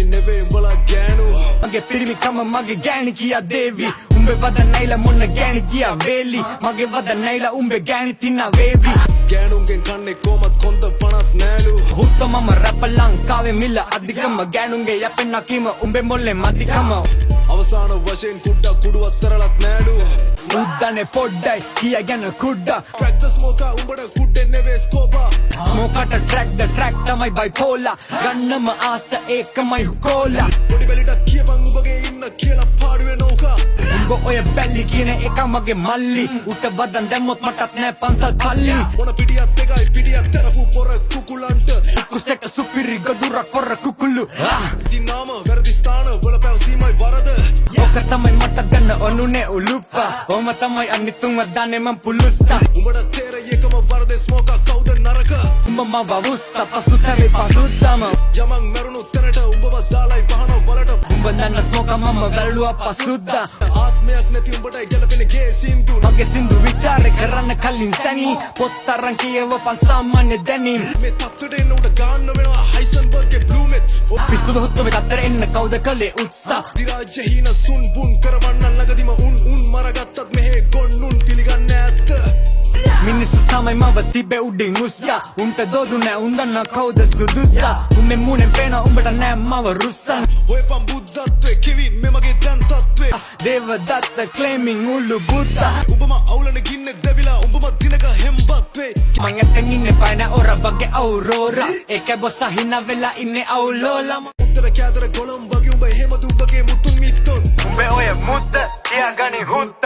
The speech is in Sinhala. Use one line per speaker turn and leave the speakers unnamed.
never umbala ganu
mage pirimi kama mage gani kiya devi umbe vada naila monna gani kiya veli mage vada naila umbe gani tinna vevi
ganungen kanne komat konda panas nalu
hutta mama rap lankawe milla adhikama ganunge yapenna kima umbe molle madikama
අවසාන වශයෙන් කුඩා කුඩු අතරලත් නෑලු
උද්දනේ පොඩ්ඩයි කියගෙන කුඩා
crack the smoke උඹට කුඩේ නෙවේ ස්කෝපා
මොකට track තමයි bipolar ගන්නම ආස ඒකමයි හුකෝලා
පොඩි බැලිට කියපන් උඹගේ ඉන්න කියලා පාඩුවේ නෝකා
උඹ ඔය බැල්ලි කියන එක මගේ මල්ලි උට වදන් දැම්මොත් මටත් නෑ පන්සල් පල්ලි
මොන පිටියක් එකයි පිටියක් තරපු පොර කුකුලන්ට
කුසෙට සුපිරි ගදුර කොර කුකුළු
දිනාම වැරදි ස්ථාන වල පැවසීමයි වරද
ඕක තමයි මට දැන ඔනුනේ උලුප්පා ඕම තමයි අනිතුන්ව දාන්නේ මං පුලුස්සා
උඹට තේරෙයකම වරදේ ස්මෝකා කවුද නරක
උඹ මව වුස්සා පසුතැවි පසුද්දම
යමන් මරුණු තැනට උඹව දාලයි පහන වලට
උඹ දන්න ස්මෝකා මම වැළුවා පසුද්දා
ආත්මයක් නැති උඹට ගැලපෙන ගේ සින්දු
මගේ සින්දු විචාරේ කරන්න කලින් සැනී පොත් අරන් කියවපන් සාමාන්‍ය දැනීම්
මේ තත්ත්වයට එන්න උඩ ගන්න වෙනවා හයිසන්බර්ග්ගේ බ්ලූමෙත්
පිස්සුද හොත්තුවේ අතර එන්න කවුද කළේ උත්සා
දිරාජ්‍ය හීන සුන් බුන් කරවන්න ළඟදිම උන් මරගත්තත් මෙහෙ ගොන්නුන් පිළිගන්න ඇත්ත
මිනිස්සු තමයි මව තිබේ උඩින් උස්සා උන්ට දෝදු නෑ උන් දන්නා කවුද සුදුස්සා උඹේ මූණෙන් පේන උඹට නෑ මව රුස්සන්
ඔයපන් බුද්ධත්වේ කිවින් මෙමගේ දැන් තත්ත්වේ
දේවදත්ත claiming උළු බුද්දා
උඹම අවුලන ගින්නෙක් දැවිලා උඹම දිනක හෙම්බත් වේ
මං ඇත්තෙන් ඉන්නේ පයින ඔර වගේ අවුරෝරා ඒක බොස්ස හිනා වෙලා ඉන්නේ අවුලෝලා
උත්තර කෑදර ගොළම් වගේ උඹ එහෙම දුබ්බගේ මුතුන් මිත්තොන්
උඹේ ඔය මුත්ත කියාගනි හුත්ත